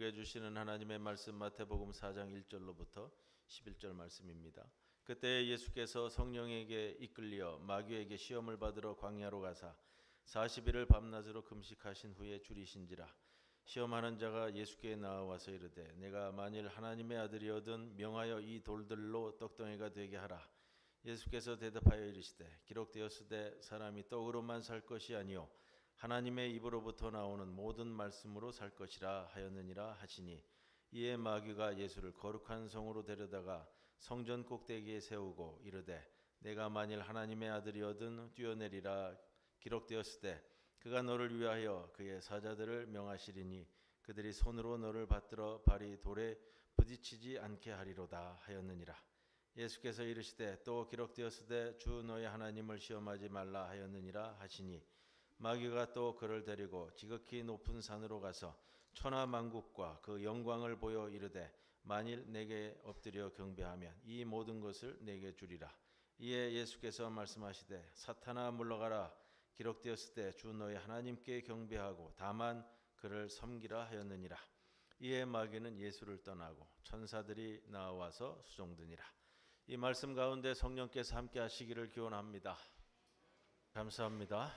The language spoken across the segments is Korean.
우리에게 주시는 하나님의 말씀 마태복음 4장 1절로부터 11절 말씀입니다. 그때 예수께서 성령에게 이끌려 마귀에게 시험을 받으러 광야로 가사 40일을 밤낮으로 금식하신 후에 줄이신지라. 시험하는 자가 예수께 나와서 이르되 내가 만일 하나님의 아들이거든 명하여 이 돌들로 떡덩이가 되게 하라. 예수께서 대답하여 이르시되 기록되었으되 사람이 떡으로만 살 것이 아니요 하나님의 입으로부터 나오는 모든 말씀으로 살 것이라 하였느니라 하시니, 이에 마귀가 예수를 거룩한 성으로 데려다가 성전 꼭대기에 세우고 이르되 내가 만일 하나님의 아들이거든 뛰어내리라. 기록되었으되 그가 너를 위하여 그의 사자들을 명하시리니 그들이 손으로 너를 받들어 발이 돌에 부딪히지 않게 하리로다 하였느니라. 예수께서 이르시되 또 기록되었으되 주 너의 하나님을 시험하지 말라 하였느니라 하시니, 마귀가 또 그를 데리고 지극히 높은 산으로 가서 천하 만국과 그 영광을 보여 이르되 만일 내게 엎드려 경배하면 이 모든 것을 내게 주리라. 이에 예수께서 말씀하시되 사탄아 물러가라. 기록되었으되 주 너의 하나님께 경배하고 다만 그를 섬기라 하였느니라. 이에 마귀는 예수를 떠나고 천사들이 나와서 수종드니라. 이 말씀 가운데 성령께서 함께 하시기를 기원합니다. 감사합니다.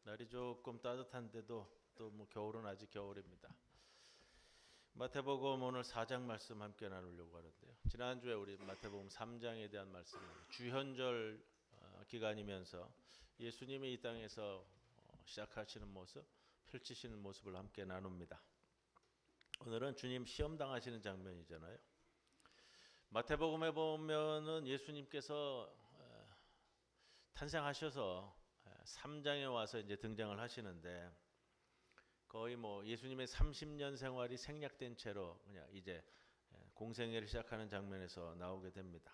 날이 조금 따뜻한데도 또 겨울은 아직 겨울입니다. 마태복음 오늘 4장 말씀 함께 나누려고 하는데요. 지난주에 우리 마태복음 3장에 대한 말씀, 주현절 기간이면서 예수님이 이 땅에서 시작하시는 모습, 펼치시는 모습을 함께 나눕니다. 오늘은 주님 시험 당하시는 장면이잖아요. 마태복음에 보면은 예수님께서 탄생하셔서 3장에 와서 이제 등장을 하시는데, 거의 예수님의 30년 생활이 생략된 채로 그냥 이제 공생애를 시작하는 장면에서 나오게 됩니다.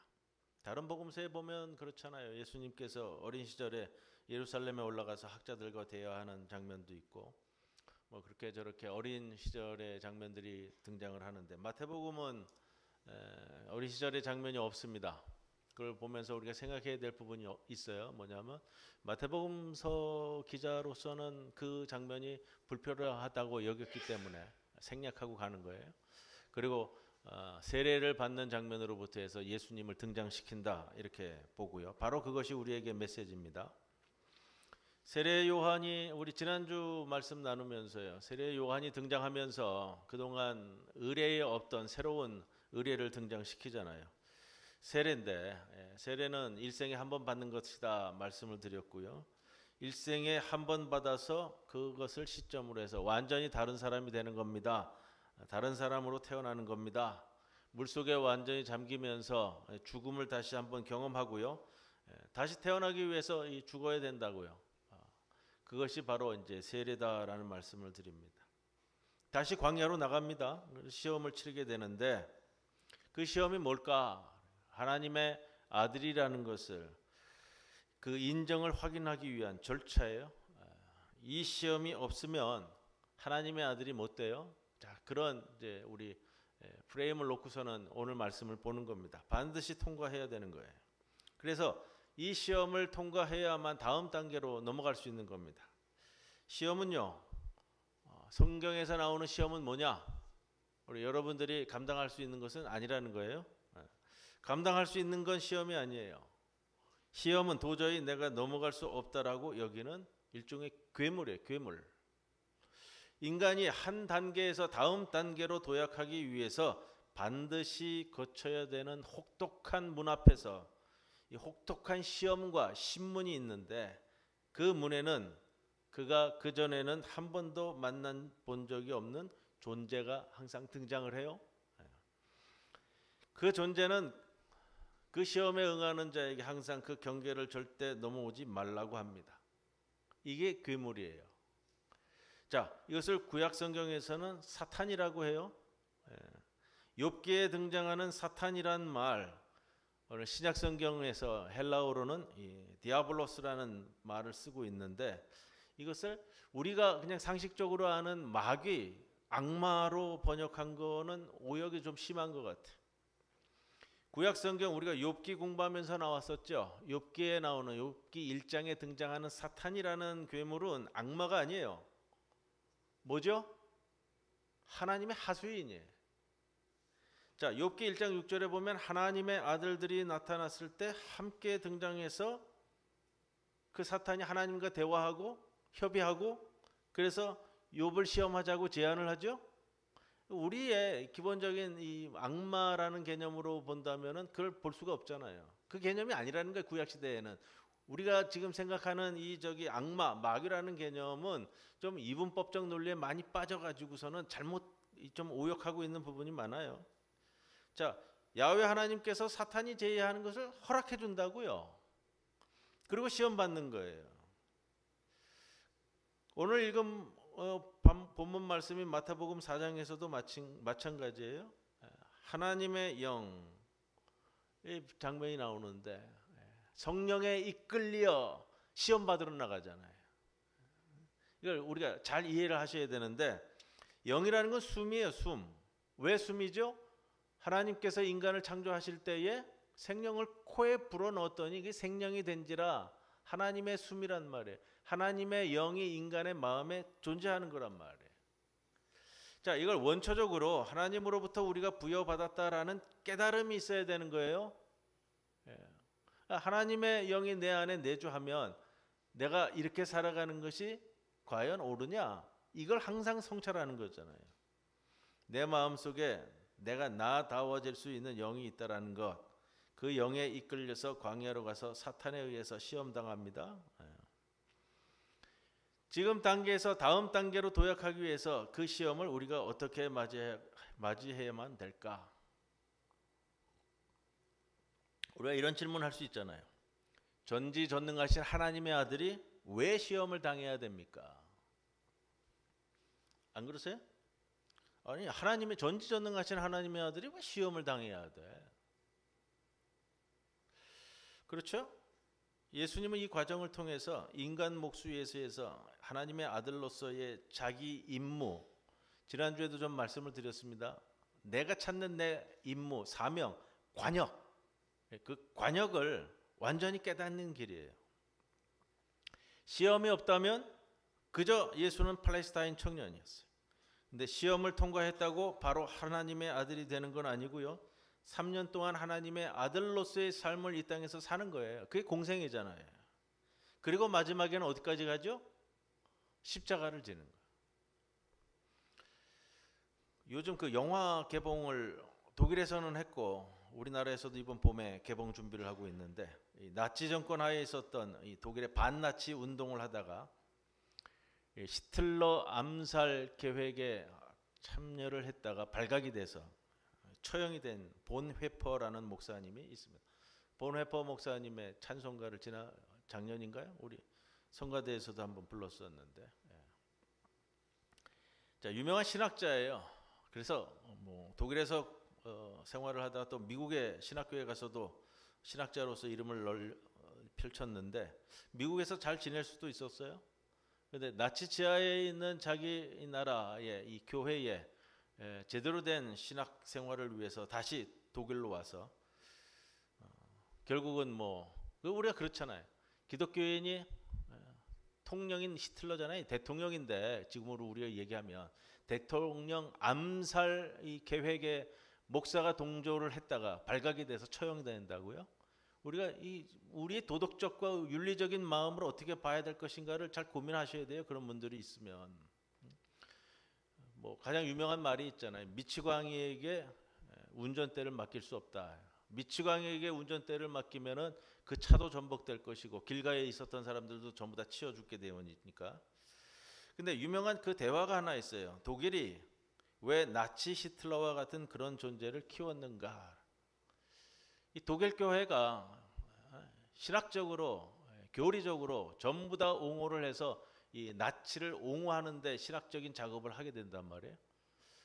다른 복음서에 보면 그렇잖아요. 예수님께서 어린 시절에 예루살렘에 올라가서 학자들과 대화하는 장면도 있고 그렇게 저렇게 어린 시절의 장면들이 등장을 하는데, 마태복음은 어린 시절의 장면이 없습니다. 그걸 보면서 우리가 생각해야 될 부분이 있어요. 뭐냐면 마태복음서 기자로서는 그 장면이 불필요하다고 여겼기 때문에 생략하고 가는 거예요. 그리고 세례를 받는 장면으로부터 해서 예수님을 등장시킨다 이렇게 보고요. 바로 그것이 우리에게 메시지입니다. 세례 요한이, 우리 지난주 말씀 나누면서요, 세례 요한이 등장하면서 그동안 의례에 없던 새로운 의례를 등장시키잖아요. 세례인데, 세례는 일생에 한 번 받는 것이다 말씀을 드렸고요. 일생에 한 번 받아서 그것을 시점으로 해서 완전히 다른 사람이 되는 겁니다. 다른 사람으로 태어나는 겁니다. 물속에 완전히 잠기면서 죽음을 다시 한번 경험하고요. 다시 태어나기 위해서 죽어야 된다고요. 그것이 바로 이제 세례다라는 말씀을 드립니다. 다시 광야로 나갑니다. 시험을 치르게 되는데, 그 시험이 뭘까? 하나님의 아들이라는 것을, 그 인정을 확인하기 위한 절차예요. 이 시험이 없으면 하나님의 아들이 못 돼요. 자, 그런 이제 우리 프레임을 놓고서는 오늘 말씀을 보는 겁니다. 반드시 통과해야 되는 거예요. 그래서 이 시험을 통과해야만 다음 단계로 넘어갈 수 있는 겁니다. 시험은요, 성경에서 나오는 시험은 뭐냐? 우리 여러분들이 감당할 수 있는 것은 아니라는 거예요. 감당할 수 있는 건 시험이 아니에요. 시험은 도저히 내가 넘어갈 수 없다라고 여기는 일종의 괴물이에요. 괴물. 인간이 한 단계에서 다음 단계로 도약하기 위해서 반드시 거쳐야 되는 혹독한 문 앞에서 이 혹독한 시험과 신문이 있는데, 그 문에는 그가 그전에는 한 번도 만나본 적이 없는 존재가 항상 등장을 해요. 그 존재는 그 시험에 응하는 자에게 항상 그 경계를 절대 넘어오지 말라고 합니다. 이게 괴물이에요. 자, 이것을 구약 성경에서는 사탄이라고 해요. 욥기에 등장하는 사탄이란 말, 오늘 신약 성경에서 헬라어로는 디아블로스라는 말을 쓰고 있는데, 이것을 우리가 그냥 상식적으로 아는 마귀, 악마로 번역한 거는 오역이 좀 심한 것 같아요. 구약 성경 우리가 욥기 공부하면서 나왔었죠. 욥기에 나오는, 욥기 1장에 등장하는 사탄이라는 괴물은 악마가 아니에요. 뭐죠? 하나님의 하수인이에요. 자, 욥기 1장 6절에 보면 하나님의 아들들이 나타났을 때 함께 등장해서 그 사탄이 하나님과 대화하고 협의하고 그래서 욥을 시험하자고 제안을 하죠. 우리의 기본적인 이 악마라는 개념으로 본다면은 그걸 볼 수가 없잖아요. 그 개념이 아니라는 거예요. 구약 시대에는 우리가 지금 생각하는 이 악마, 마귀라는 개념은 좀 이분법적 논리에 많이 빠져가지고서는 잘못 좀 오역하고 있는 부분이 많아요. 자, 야훼 하나님께서 사탄이 제의하는 것을 허락해 준다고요. 그리고 시험 받는 거예요. 오늘 읽은 본문 말씀인 마태복음 4장에서도 마찬가지예요. 하나님의 영, 이 장면이 나오는데 성령에 이끌려 시험 받으러 나가잖아요. 이걸 우리가 잘 이해를 하셔야 되는데 영이라는 건 숨이에요. 숨. 왜 숨이죠? 하나님께서 인간을 창조하실 때에 생명을 코에 불어넣었더니 이게 생명이 된지라 하나님의 숨이란 말이에요. 하나님의 영이 인간의 마음에 존재하는 거란 말이에요. 자, 이걸 원초적으로 하나님으로부터 우리가 부여받았다라는 깨달음이 있어야 되는 거예요. 하나님의 영이 내 안에 내주하면 내가 이렇게 살아가는 것이 과연 옳으냐? 이걸 항상 성찰하는 거잖아요. 내 마음속에 내가 나다워질 수 있는 영이 있다라는 것, 그 영에 이끌려서 광야로 가서 사탄에 의해서 시험당합니다. 지금 단계에서 다음 단계로 도약하기 위해서 그 시험을 우리가 어떻게 맞이해야만 될까? 우리가 이런 질문을 할 수 있잖아요. 전지전능하신 하나님의 아들이 왜 시험을 당해야 됩니까? 안 그러세요? 아니, 하나님의 전지전능하신 하나님의 아들이 왜 시험을 당해야 돼? 그렇죠? 예수님은 이 과정을 통해서 인간 몫 위에서 하나님의 아들로서의 자기 임무, 지난주에도 좀 말씀을 드렸습니다. 내가 찾는 내 임무, 사명, 관역, 그 관역을 완전히 깨닫는 길이에요. 시험이 없다면 그저 예수는 팔레스타인 청년이었어요. 근데 시험을 통과했다고 바로 하나님의 아들이 되는 건 아니고요. 3년 동안 하나님의 아들로서의 삶을 이 땅에서 사는 거예요. 그게 공생이잖아요. 그리고 마지막에는 어디까지 가죠? 십자가를 지는 거예요. 요즘 그 영화 개봉을 독일에서는 했고 우리나라에서도 이번 봄에 개봉 준비를 하고 있는데 이 나치 정권 하에 있었던 이 독일의 반나치 운동을 하다가 히틀러 암살 계획에 참여를 했다가 발각이 돼서 처형이 된 본회퍼라는 목사님이 있습니다. 본회퍼 목사님의 찬송가를 작년인가요? 우리 성가대에서도 한번 불렀었는데, 자, 유명한 신학자예요. 그래서 독일에서 생활을 하다가 또 미국의 신학교에 가서도 신학자로서 이름을 펼쳤는데 미국에서 잘 지낼 수도 있었어요. 그런데 나치 지하에 있는 자기 나라의 이 교회에 제대로 된 신학 생활을 위해서 다시 독일로 와서 결국은 우리가 그렇잖아요. 기독교인이 통령인 히틀러잖아요. 대통령인데 지금으로 우리가 얘기하면 대통령 암살 이 계획에 목사가 동조를 했다가 발각이 돼서 처형된다고요? 우리가 우리의 도덕적과 윤리적인 마음을 어떻게 봐야 될 것인가를 잘 고민하셔야 돼요. 그런 분들이 있으면. 가장 유명한 말이 있잖아요. 미치광이에게 운전대를 맡길 수 없다. 미치광이에게 운전대를 맡기면은 그 차도 전복될 것이고 길가에 있었던 사람들도 전부 다 치워 죽게 되니까. 근데 유명한 그 대화가 하나 있어요. 독일이 왜 나치 히틀러와 같은 그런 존재를 키웠는가? 이 독일 교회가 신학적으로 교리적으로 전부 다 옹호를 해서 이 나치를 옹호하는데 신학적인 작업을 하게 된단 말이에요.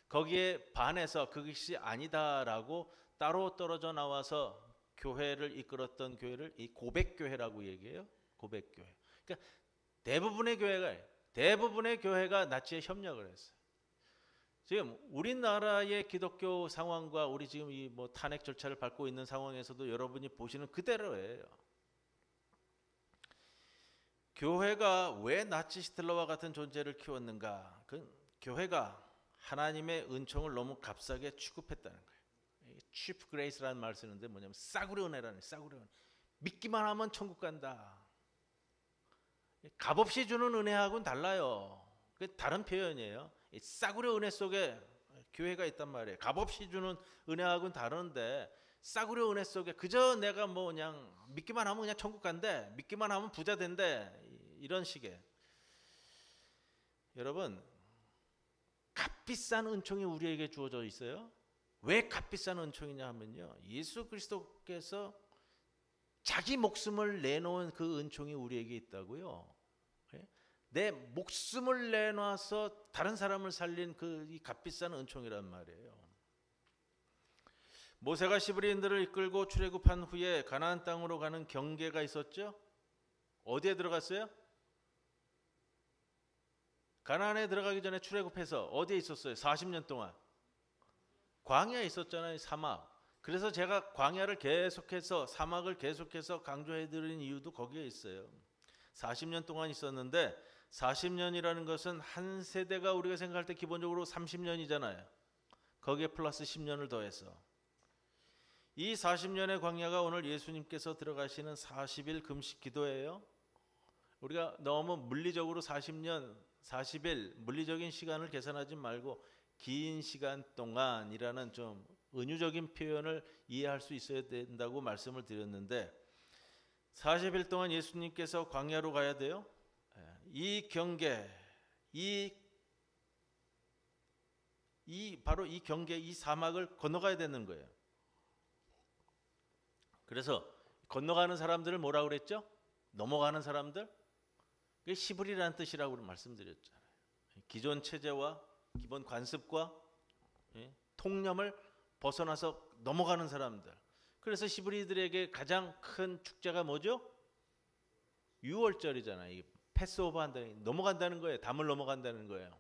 거기에 반해서 그것이 아니다라고 따로 떨어져 나와서 교회를 이끌었던 교회를 이 고백교회라고 얘기해요. 고백교회. 그러니까 대부분의 교회가 나치에 협력을 했어요. 지금 우리나라의 기독교 상황과 우리 지금 이 탄핵 절차를 밟고 있는 상황에서도 여러분이 보시는 그대로예요. 교회가 왜 나치 히틀러와 같은 존재를 키웠는가? 그 교회가 하나님의 은총을 너무 값싸게 취급했다는 거예요. cheap grace라는 말을 쓰는데 뭐냐면 싸구려 은혜라는, 싸구려 은혜. 믿기만 하면 천국 간다. 값없이 주는 은혜하고는 달라요. 그 다른 표현이에요. 싸구려 은혜 속에 교회가 있단 말이에요. 값없이 주는 은혜하고는 다른데 싸구려 은혜 속에 그저 내가 뭐 그냥 믿기만 하면 그냥 천국 간대, 믿기만 하면 부자 된대, 이런 식의. 여러분, 값비싼 은총이 우리에게 주어져 있어요. 왜 값비싼 은총이냐 하면요, 예수 그리스도께서 자기 목숨을 내놓은 그 은총이 우리에게 있다고요. 내 목숨을 내놔서 다른 사람을 살린 그 이 값비싼 은총이란 말이에요. 모세가 시브리인들을 이끌고 출애굽한 후에 가나안 땅으로 가는 경계가 있었죠. 어디에 들어갔어요? 가나안에 들어가기 전에 출애굽해서 어디에 있었어요? 40년 동안 광야에 있었잖아요. 사막. 그래서 제가 광야를 계속해서, 사막을 계속해서 강조해드린 이유도 거기에 있어요. 40년 동안 있었는데 40년이라는 것은 한 세대가 우리가 생각할 때 기본적으로 30년이잖아요. 거기에 플러스 10년을 더해서 이 40년의 광야가 오늘 예수님께서 들어가시는 40일 금식 기도예요. 우리가 너무 물리적으로 40년, 40일 물리적인 시간을 계산하지 말고 긴 시간 동안이라는 좀 은유적인 표현을 이해할 수 있어야 된다고 말씀을 드렸는데, 40일 동안 예수님께서 광야로 가야 돼요. 이 경계, 바로 이 경계, 이 사막을 건너가야 되는 거예요. 그래서 건너가는 사람들을 뭐라고 그랬죠? 넘어가는 사람들? 그게 시브리라는 뜻이라고 말씀드렸잖아요. 기존 체제와 기본 관습과 통념을 벗어나서 넘어가는 사람들. 그래서 시브리들에게 가장 큰 축제가 뭐죠? 유월절이잖아요. 패스오버 한다는, 넘어간다는 거예요. 담을 넘어간다는 거예요.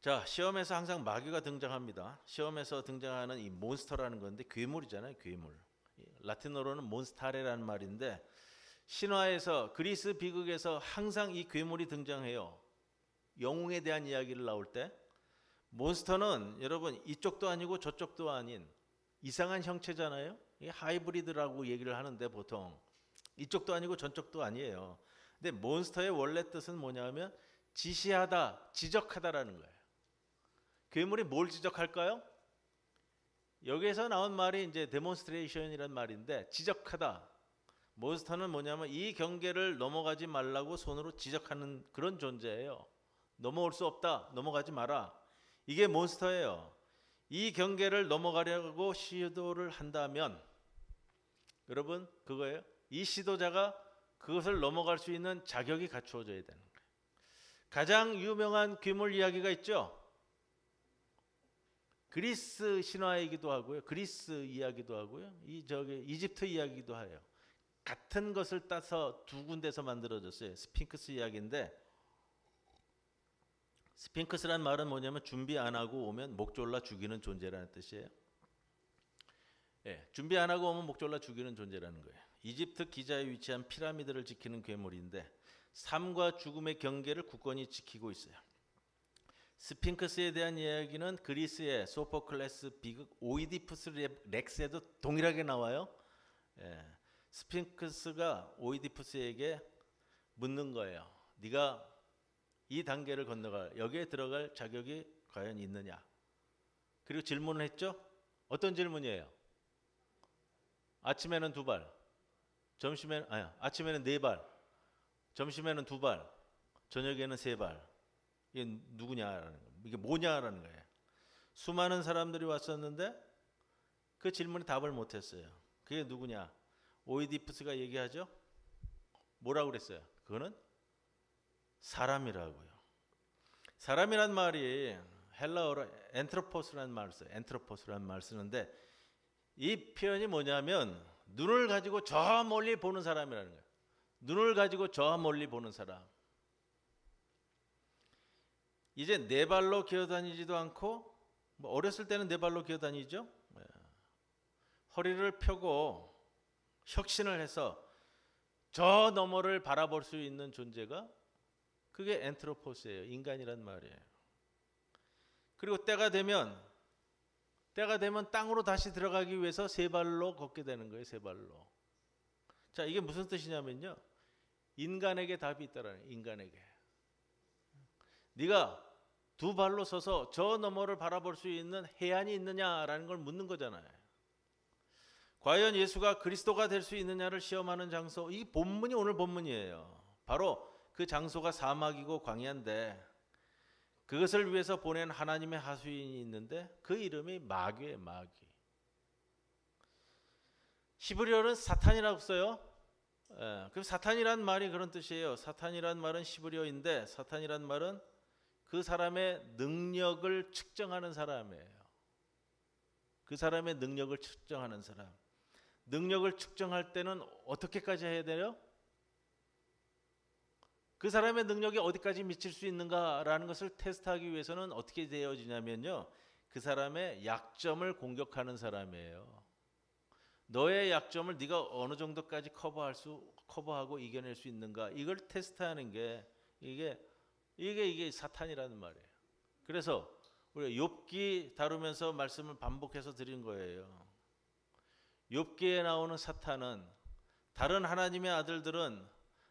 자, 시험에서 항상 마귀가 등장합니다. 시험에서 등장하는 이 몬스터라는 건데 괴물이잖아요. 괴물. 라틴어로는 몬스타레라는 말인데, 신화에서, 그리스 비극에서 항상 이 괴물이 등장해요. 영웅에 대한 이야기를 나올 때 몬스터는 여러분 이쪽도 아니고 저쪽도 아닌 이상한 형체잖아요. 하이브리드라고 얘기를 하는데 보통 이쪽도 아니고 저쪽도 아니에요. 근데 몬스터의 원래 뜻은 뭐냐면 지시하다, 지적하다라는 거예요. 괴물이 뭘 지적할까요? 여기에서 나온 말이 이제 데몬스트레이션이라는 말인데, 지적하다. 몬스터는 뭐냐면 이 경계를 넘어가지 말라고 손으로 지적하는 그런 존재예요. 넘어올 수 없다, 넘어가지 마라. 이게 몬스터예요. 이 경계를 넘어가려고 시도를 한다면 여러분 그거예요. 이 시도자가 그것을 넘어갈 수 있는 자격이 갖추어져야 되는 거예요. 가장 유명한 괴물 이야기가 있죠. 그리스 신화이기도 하고요, 그리스 이야기도 하고요, 이집트 이야기도 해요. 같은 것을 따서 두 군데서 만들어졌어요. 스핑크스 이야기인데, 스핑크스란 말은 뭐냐면 준비 안 하고 오면 목 졸라 죽이는 존재라는 뜻이에요. 준비 안 하고 오면 목 졸라 죽이는 존재라는 거예요. 이집트 기자에 위치한 피라미드를 지키는 괴물인데 삶과 죽음의 경계를 굳건히 지키고 있어요. 스핑크스에 대한 이야기는 그리스의 소포클레스 비극 오이디푸스 렉스에도 동일하게 나와요. 스핑크스가 오이디푸스에게 묻는 거예요. 네가 이 단계를 건너갈, 여기에 들어갈 자격이 과연 있느냐. 그리고 질문을 했죠. 어떤 질문이에요? 아침에는 2발, 아침에는 4발, 점심에는 2발, 저녁에는 3발. 이게 누구냐라는 거예요. 이게 뭐냐라는 거예요. 수많은 사람들이 왔었는데 그 질문에 답을 못했어요. 그게 누구냐? 오이디푸스가 얘기하죠. 뭐라고 그랬어요? 그거는 사람이라고요. 사람이란 말이 헬라어로 엔트로포스라는 말을 써요. 엔트로포스라는 말을 쓰는데 이 표현이 뭐냐면 눈을 가지고 저 멀리 보는 사람이라는 거예요. 눈을 가지고 저 멀리 보는 사람. 이제 4발로 기어다니지도 않고, 뭐 어렸을 때는 4발로 기어다니죠. 허리를 펴고 혁신을 해서 저 너머를 바라볼 수 있는 존재가, 그게 엔트로포스예요. 인간이란 말이에요. 그리고 때가 되면 땅으로 다시 들어가기 위해서 세 발로 걷게 되는 거예요. 세 발로. 자, 이게 무슨 뜻이냐면요. 인간에게 답이 있다라는 거예요. 인간에게. 네가 두 발로 서서 저 너머를 바라볼 수 있는 해안이 있느냐라는 걸 묻는 거잖아요. 과연 예수가 그리스도가 될 수 있느냐를 시험하는 장소, 이 본문이 오늘 본문이에요. 바로 그 장소가 사막이고 광야인데 그것을 위해서 보낸 하나님의 하수인이 있는데 그 이름이 마귀예요. 마귀. 히브리어는 사탄이라고 써요. 그럼 사탄이란 말이 그런 뜻이에요. 사탄이란 말은 히브리어인데 사탄이란 말은 그 사람의 능력을 측정하는 사람이에요. 그 사람의 능력을 측정하는 사람. 능력을 측정할 때는 어떻게까지 해야 돼요? 그 사람의 능력이 어디까지 미칠 수 있는가라는 것을 테스트하기 위해서는 어떻게 되어지냐면요. 그 사람의 약점을 공격하는 사람이에요. 너의 약점을 네가 어느 정도까지 커버하고 이겨낼 수 있는가, 이걸 테스트하는 게 이게 사탄이라는 말이에요. 그래서 우리가 욥기 다루면서 말씀을 반복해서 드린 거예요. 욥기에 나오는 사탄은, 다른 하나님의 아들들은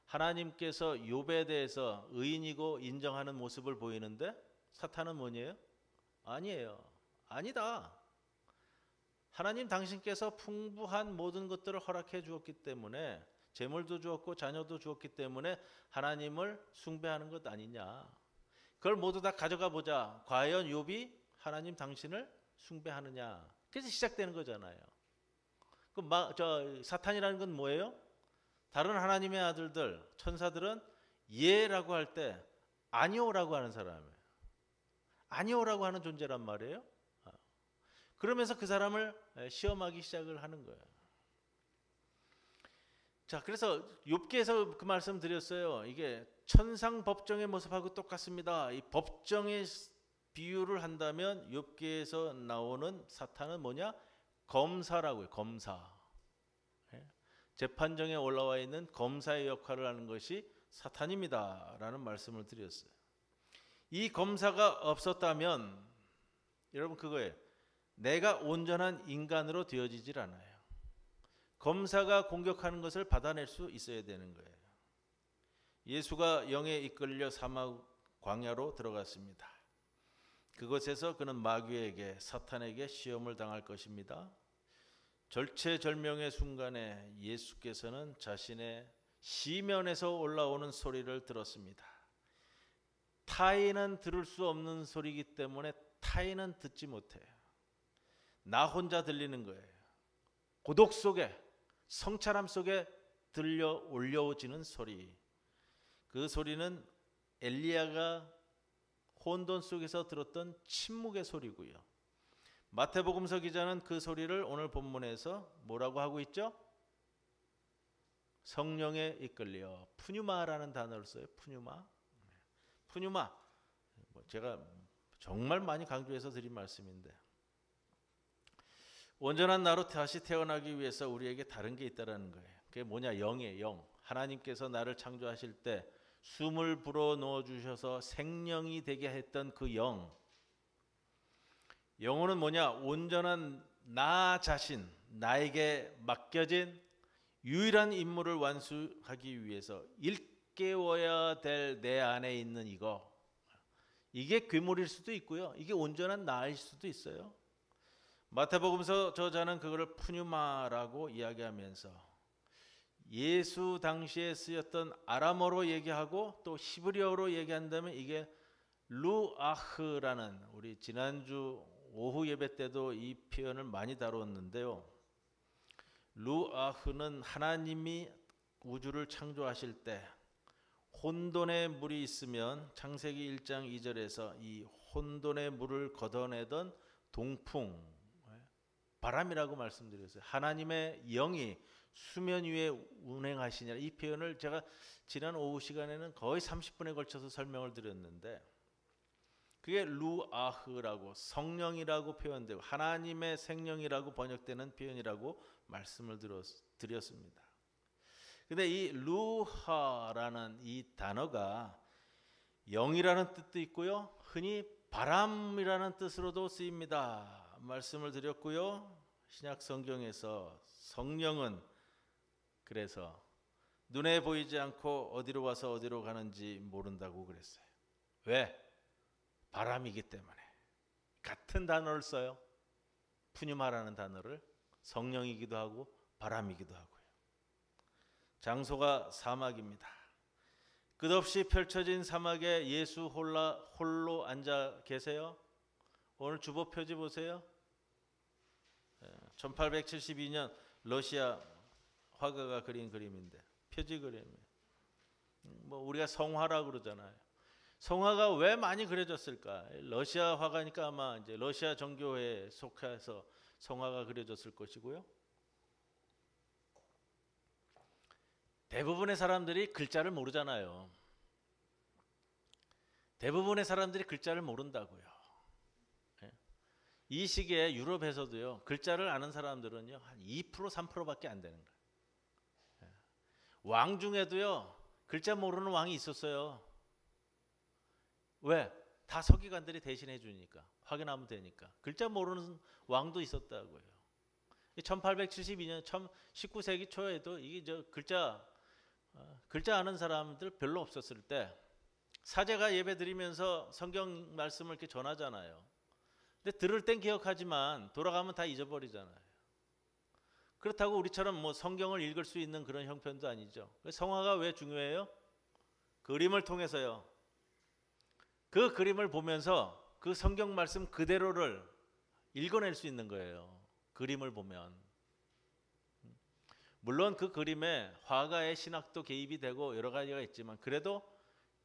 하나님께서 욥에 대해서 의인이고 인정하는 모습을 보이는데 사탄은 뭐니에요? 아니에요. 아니다. 하나님 당신께서 풍부한 모든 것들을 허락해 주었기 때문에, 재물도 주었고 자녀도 주었기 때문에 하나님을 숭배하는 것 아니냐. 그걸 모두 다 가져가 보자. 과연 욥이 하나님 당신을 숭배하느냐. 그래서 시작되는 거잖아요. 사탄이라는 건 뭐예요? 다른 하나님의 아들들, 천사들은 예라고 할 때 아니오라고 하는 사람이에요. 아니오라고 하는 존재란 말이에요. 그러면서 그 사람을 시험하기 시작을 하는 거예요. 자, 그래서 욥기에서 그 말씀 드렸어요. 이게 천상 법정의 모습하고 똑같습니다. 이 법정의 비유를 한다면 욥기에서 나오는 사탄은 뭐냐? 검사라고요. 검사. 재판정에 올라와 있는 검사의 역할을 하는 것이 사탄입니다 라는 말씀을 드렸어요. 이 검사가 없었다면 여러분 그거예요. 내가 온전한 인간으로 되어지질 않아요. 검사가 공격하는 것을 받아낼 수 있어야 되는 거예요. 예수가 영에 이끌려 사막 광야로 들어갔습니다. 그곳에서 그는 마귀에게, 사탄에게 시험을 당할 것입니다. 절체절명의 순간에 예수께서는 자신의 시면에서 올라오는 소리를 들었습니다. 타인은 들을 수 없는 소리이기 때문에 타인은 듣지 못해요. 나 혼자 들리는 거예요. 고독 속에, 성찰함 속에 들려 올려오지는 소리. 그 소리는 엘리야가 혼돈 속에서 들었던 침묵의 소리고요. 마태복음서 기자는 그 소리를 오늘 본문에서 뭐라고 하고 있죠? 성령에 이끌려, 푸뉴마라는 단어를 써요. 푸뉴마. 제가 정말 많이 강조해서 드린 말씀인데, 온전한 나로 다시 태어나기 위해서 우리에게 다른 게 있다라는 거예요. 그게 뭐냐? 영이에요. 영. 하나님께서 나를 창조하실 때 숨을 불어 넣어 주셔서 생명이 되게 했던 그 영. 영혼은 뭐냐? 온전한 나 자신, 나에게 맡겨진 유일한 임무를 완수하기 위해서 일깨워야 될 내 안에 있는 이게 괴물일 수도 있고요. 이게 온전한 나일 수도 있어요. 마태복음서 저자는 그거를 푸뉴마라고 이야기하면서 예수 당시에 쓰였던 아람어로 얘기하고 또 히브리어로 얘기한다면 이게 루아흐라는, 우리 지난주 오후 예배 때도 이 표현을 많이 다루었는데요. 루아흐는 하나님이 우주를 창조하실 때 혼돈의 물이 있으면 창세기 1장 2절에서 이 혼돈의 물을 걷어내던 동풍, 바람이라고 말씀드렸어요. 하나님의 영이 수면 위에 운행하시냐, 이 표현을 제가 지난 오후 시간에는 거의 30분에 걸쳐서 설명을 드렸는데, 그게 루아흐라고, 성령이라고 표현되고 하나님의 생명이라고 번역되는 표현이라고 말씀을 드렸습니다. 근데 이 루하라는 이 단어가 영이라는 뜻도 있고요, 흔히 바람이라는 뜻으로도 쓰입니다. 말씀을 드렸고요. 신약 성경에서 성령은 그래서 눈에 보이지 않고 어디로 와서 어디로 가는지 모른다고 그랬어요. 왜? 바람이기 때문에. 같은 단어를 써요. 푸뉴마라는 단어를. 성령이기도 하고 바람이기도 하고요. 장소가 사막입니다. 끝없이 펼쳐진 사막에 예수 홀로 앉아 계세요. 오늘 주보 표지 보세요. 1872년 러시아 화가가 그린 그림인데 표지 그림이에요. 뭐 우리가 성화라 그러잖아요. 성화가 왜 많이 그려졌을까? 러시아 화가니까 아마 이제 러시아 정교회에 속해서 성화가 그려졌을 것이고요. 대부분의 사람들이 글자를 모르잖아요. 대부분의 사람들이 글자를 모른다고요. 이 시기에 유럽에서도요, 글자를 아는 사람들은요, 한 2%, 3%밖에 안 되는 거예요. 왕 중에도요, 글자 모르는 왕이 있었어요. 왜? 다 서기관들이 대신해 주니까, 확인하면 되니까. 글자 모르는 왕도 있었다고요. 1872년 19세기 초에도 이게 글자 아는 사람들 별로 없었을 때 사제가 예배 드리면서 성경 말씀을 이렇게 전하잖아요. 근데 들을 땐 기억하지만 돌아가면 다 잊어버리잖아요. 그렇다고 우리처럼 뭐 성경을 읽을 수 있는 그런 형편도 아니죠. 성화가 왜 중요해요? 그림을 통해서요. 그 그림을 보면서 그 성경 말씀 그대로를 읽어낼 수 있는 거예요. 그림을 보면. 물론 그 그림에 화가의 신학도 개입이 되고 여러 가지가 있지만 그래도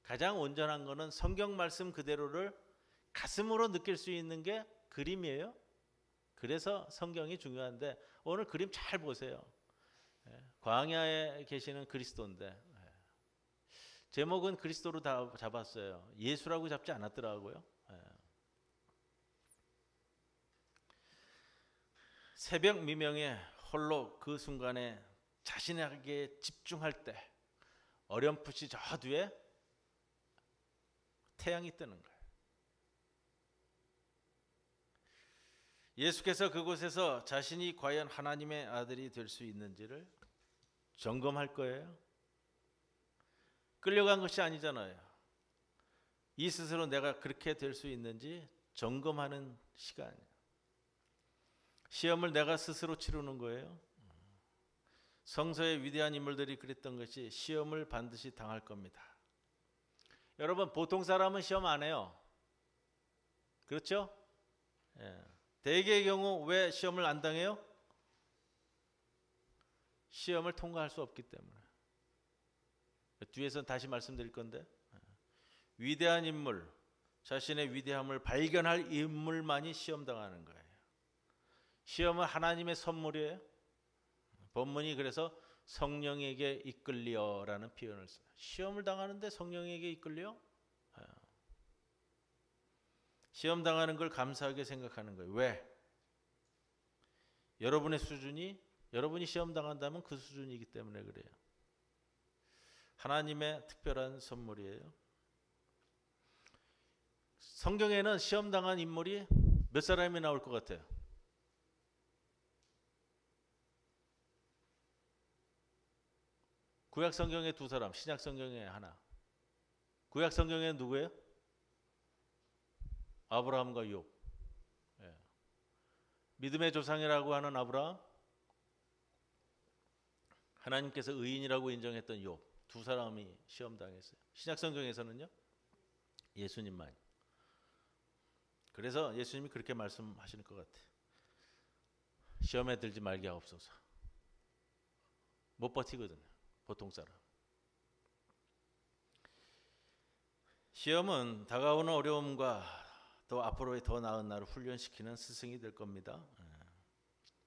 가장 온전한 거는 성경 말씀 그대로를 가슴으로 느낄 수 있는 게 그림이에요. 그래서 성경이 중요한데 오늘 그림 잘 보세요. 광야에 계시는 그리스도인데 제목은 그리스도로 다 잡았어요. 예수라고 잡지 않았더라고요. 새벽 미명에 홀로 그 순간에 자신에게 집중할 때 어렴풋이 저 뒤에 태양이 뜨는 거예요. 예수께서 그곳에서 자신이 과연 하나님의 아들이 될 수 있는지를 점검할 거예요. 끌려간 것이 아니잖아요. 이 스스로 내가 그렇게 될 수 있는지 점검하는 시간이에요. 시험을 내가 스스로 치르는 거예요. 성서의 위대한 인물들이 그랬던 것이 시험을 반드시 당할 겁니다. 여러분 보통 사람은 시험 안 해요. 그렇죠? 대개의 경우 왜 시험을 안 당해요? 시험을 통과할 수 없기 때문에. 뒤에서는 다시 말씀드릴 건데 위대한 인물, 자신의 위대함을 발견할 인물만이 시험 당하는 거예요. 시험은 하나님의 선물이에요. 본문이 그래서 성령에게 이끌려라는 표현을 써요. 시험을 당하는데 성령에게 이끌려? 시험 당하는 걸 감사하게 생각하는 거예요. 왜? 여러분의 수준이 여러분이 시험 당한다면 그 수준이기 때문에 그래요. 하나님의 특별한 선물이에요. 성경에는 시험 당한 인물이 몇 사람이 나올 것 같아요? 구약 성경에 2사람, 신약 성경에 하나. 구약 성경에는 누구예요? 아브라함과 욥. 믿음의 조상이라고 하는 아브라함, 하나님께서 의인이라고 인정했던 욥, 2사람이 시험 당했어요. 신약 성경에서는요, 예수님만. 그래서 예수님이 그렇게 말씀하시는 것 같아요. 시험에 들지 말게 하옵소서. 못 버티거든요. 보통 사람. 시험은 다가오는 어려움과 또 앞으로의 더 나은 나를 훈련시키는 스승이 될 겁니다.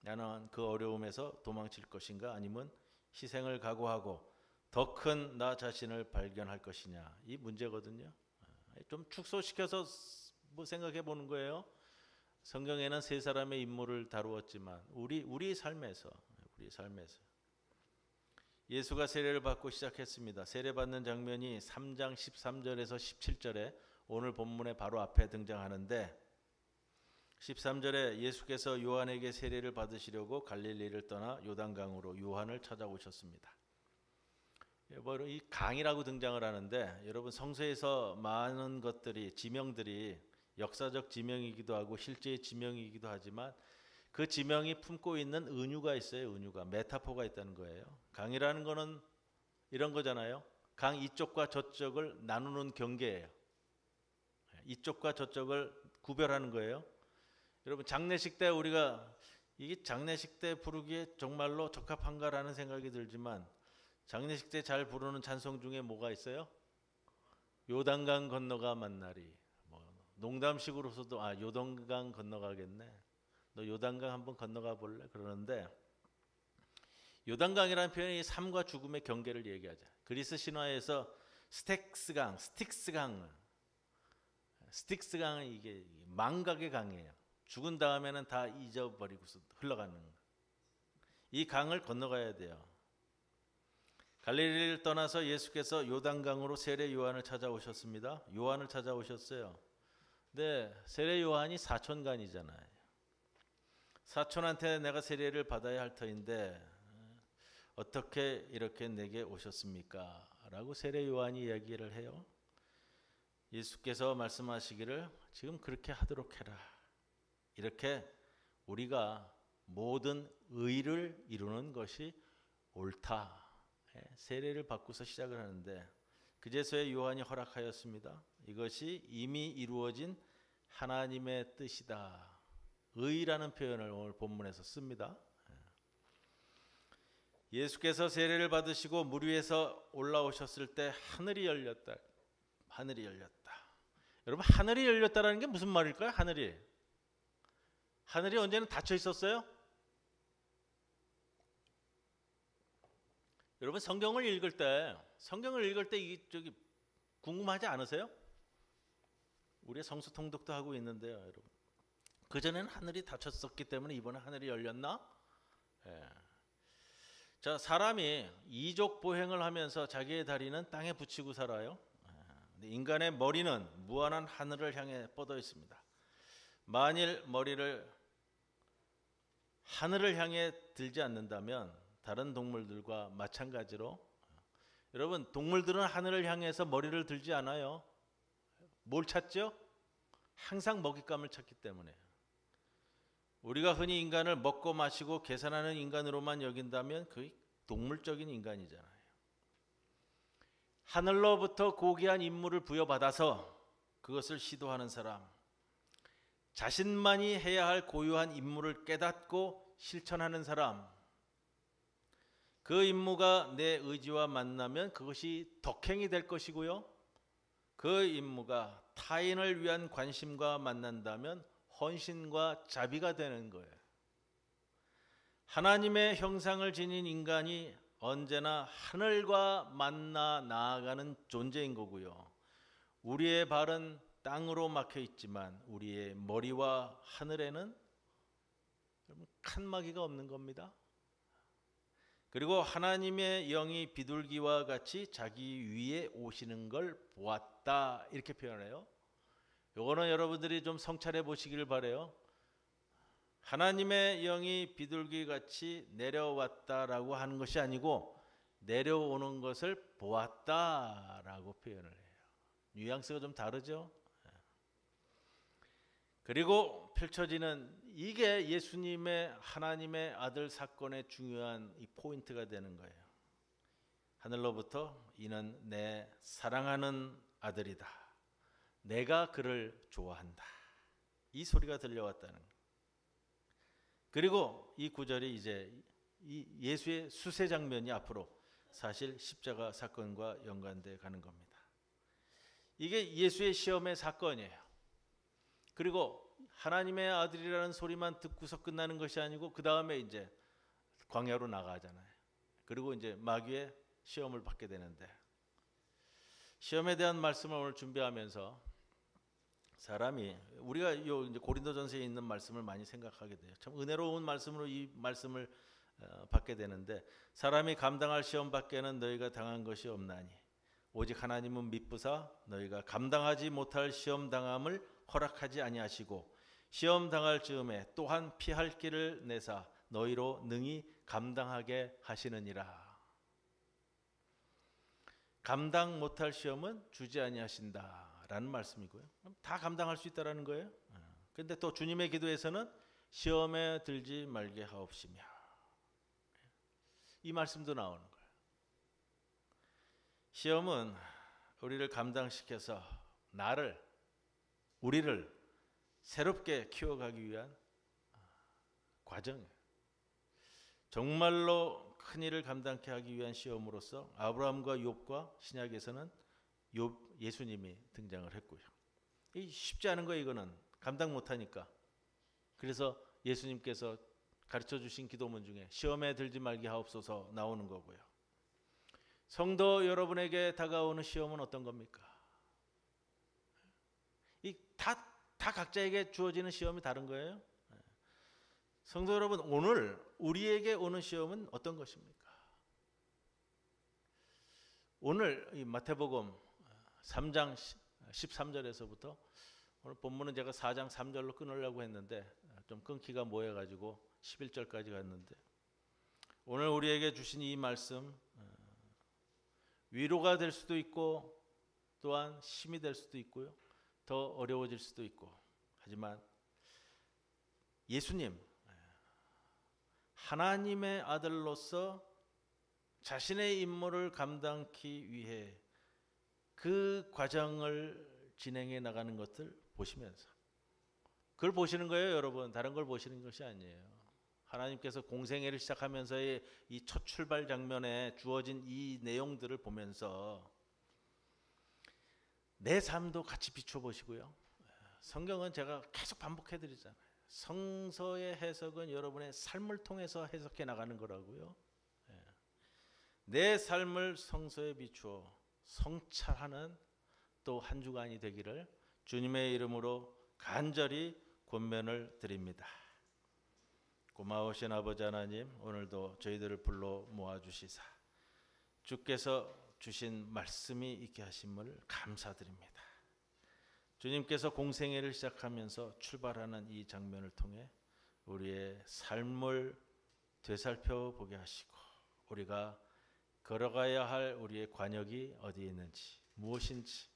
나는 그 어려움에서 도망칠 것인가 아니면 희생을 각오하고 더 큰 나 자신을 발견할 것이냐, 이 문제거든요. 좀 축소시켜서 생각해 보는 거예요. 성경에는 3사람의 인물을 다루었지만 우리 삶에서 예수가 세례를 받고 시작했습니다. 세례받는 장면이 3장 13절에서 17절에 오늘 본문의 바로 앞에 등장하는데 13절에 예수께서 요한에게 세례를 받으시려고 갈릴리를 떠나 요단강으로 요한을 찾아오셨습니다. 이 강이라고 등장을 하는데 여러분 성서에서 많은 것들이 지명들이 역사적 지명이기도 하고 실제의 지명이기도 하지만 그 지명이 품고 있는 은유가 있어요. 은유가 메타포가 있다는 거예요. 강이라는 거는 이런 거잖아요. 강 이쪽과 저쪽을 나누는 경계예요. 이쪽과 저쪽을 구별하는 거예요. 여러분 장례식 때 우리가 이게 장례식 때 부르기에 정말로 적합한가라는 생각이 들지만 장례식 때 잘 부르는 찬송 중에 뭐가 있어요? 요단강 건너가 만나리. 뭐 농담식으로서도 요단강 건너가겠네. 너 요단강 한번 건너가 볼래? 그러는데 요단강이라는 표현이 삶과 죽음의 경계를 얘기하죠. 그리스 신화에서 스틱스강은 이게 망각의 강이에요. 죽은 다음에는 다 잊어버리고서 흘러가는 거. 이 강을 건너가야 돼요. 갈릴리를 떠나서 예수께서 요단강으로 세례 요한을 찾아오셨습니다. 요한을 찾아오셨어요. 근데 세례 요한이 사촌간이잖아요. 사촌한테 내가 세례를 받아야 할 터인데 어떻게 이렇게 내게 오셨습니까? 라고 세례 요한이 얘기를 해요. 예수께서 말씀하시기를 지금 그렇게 하도록 해라. 이렇게 우리가 모든 의를 이루는 것이 옳다. 세례를 받고서 시작을 하는데 그제서야 요한이 허락하였습니다. 이것이 이미 이루어진 하나님의 뜻이다. 의라는 표현을 오늘 본문에서 씁니다. 예수께서 세례를 받으시고 물 위에서 올라오셨을 때 하늘이 열렸다. 하늘이 열렸다. 여러분 하늘이 열렸다라는 게 무슨 말일까요? 하늘이 언제는 닫혀 있었어요? 여러분 성경을 읽을 때 저기 궁금하지 않으세요? 우리 성서 통독도 하고 있는데요, 여러분. 그 전에는 하늘이 닫혔었기 때문에 이번에 하늘이 열렸나? 예. 자, 사람이 이족 보행을 하면서 자기의 다리는 땅에 붙이고 살아요. 인간의 머리는 무한한 하늘을 향해 뻗어 있습니다. 만일 머리를 하늘을 향해 들지 않는다면 다른 동물들과 마찬가지로 여러분 동물들은 하늘을 향해서 머리를 들지 않아요. 뭘 찾죠? 항상 먹잇감을 찾기 때문에. 우리가 흔히 인간을 먹고 마시고 계산하는 인간으로만 여긴다면 그게 동물적인 인간이잖아요. 하늘로부터 고귀한 임무를 부여받아서 그것을 시도하는 사람, 자신만이 해야 할 고유한 임무를 깨닫고 실천하는 사람, 그 임무가 내 의지와 만나면 그것이 덕행이 될 것이고요. 그 임무가 타인을 위한 관심과 만난다면 헌신과 자비가 되는 거예요. 하나님의 형상을 지닌 인간이 언제나 하늘과 만나 나아가는 존재인 거고요. 우리의 발은 땅으로 막혀 있지만 우리의 머리와 하늘에는 칸막이가 없는 겁니다. 그리고 하나님의 영이 비둘기와 같이 자기 위에 오시는 걸 보았다 이렇게 표현해요. 요거는 여러분들이 좀 성찰해 보시기를 바래요. 하나님의 영이 비둘기같이 내려왔다라고 하는 것이 아니고 내려오는 것을 보았다라고 표현을 해요. 뉘앙스가 좀 다르죠? 그리고 펼쳐지는 이게 예수님의 하나님의 아들 사건의 중요한 이 포인트가 되는 거예요. 하늘로부터 이는 내 사랑하는 아들이다. 내가 그를 좋아한다. 이 소리가 들려왔다는 거예요. 그리고 이 구절이 이제 이 예수의 수세 장면이 앞으로 사실 십자가 사건과 연관돼 가는 겁니다. 이게 예수의 시험의 사건이에요. 그리고 하나님의 아들이라는 소리만 듣고서 끝나는 것이 아니고 그 다음에 이제 광야로 나가잖아요. 그리고 이제 마귀의 시험을 받게 되는데 시험에 대한 말씀을 오늘 준비하면서 사람이 우리가 요 이제 고린도전서에 있는 말씀을 많이 생각하게 돼요. 참 은혜로운 말씀으로 이 말씀을 받게 되는데 사람이 감당할 시험 밖에는 너희가 당한 것이 없나니 오직 하나님은 미쁘사 너희가 감당하지 못할 시험 당함을 허락하지 아니하시고 시험 당할 즈음에 또한 피할 길을 내사 너희로 능히 감당하게 하시느니라. 감당 못할 시험은 주지 아니하신다라는 말씀이고요. 다 감당할 수 있다라는 거예요. 그런데 또 주님의 기도에서는 시험에 들지 말게 하옵시며 이 말씀도 나오는 거예요. 시험은 우리를 감당시켜서 우리를 새롭게 키워가기 위한 과정이에요. 정말로 큰 일을 감당케 하기 위한 시험으로서 아브라함과 욥과 신약에서는 예수님이 등장을 했고요. 쉽지 않은 거예요. 이거는 감당 못하니까. 그래서 예수님께서 가르쳐 주신 기도문 중에 시험에 들지 말게 하옵소서 나오는 거고요. 성도 여러분에게 다가오는 시험은 어떤 겁니까? 다 각자에게 주어지는 시험이 다른 거예요. 성도 여러분, 오늘 우리에게 오는 시험은 어떤 것입니까? 오늘 이 마태복음 3장 13절에서부터 오늘 본문은 제가 4장 3절로 끊으려고 했는데 좀 끊기가 모여가지고 11절까지 갔는데 오늘 우리에게 주신 이 말씀 위로가 될 수도 있고 또한 힘이 될 수도 있고요. 더 어려워질 수도 있고 하지만 예수님 하나님의 아들로서 자신의 임무를 감당하기 위해 그 과정을 진행해 나가는 것을 보시면서 그걸 보시는 거예요, 여러분. 다른 걸 보시는 것이 아니에요. 하나님께서 공생애를 시작하면서의 이 첫 출발 장면에 주어진 이 내용들을 보면서 내 삶도 같이 비춰보시고요. 성경은 제가 계속 반복해 드리잖아요. 성서의 해석은 여러분의 삶을 통해서 해석해 나가는 거라고요. 내 삶을 성서에 비추어 성찰하는 또 한 주간이 되기를 주님의 이름으로 간절히 권면을 드립니다. 고마우신 아버지 하나님, 오늘도 저희들을 불러 모아주시사 주께서 주신 말씀이 있게 하심을 감사드립니다. 주님께서 공생애를 시작하면서 출발하는 이 장면을 통해 우리의 삶을 되살펴 보게 하시고 우리가 걸어가야 할 우리의 관역이 어디에 있는지 무엇인지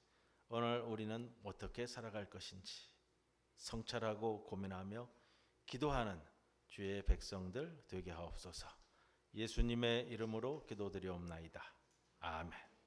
오늘 우리는 어떻게 살아갈 것인지 성찰하고 고민하며 기도하는 주의 백성들 되게 하옵소서. 예수님의 이름으로 기도드리옵나이다. 아멘.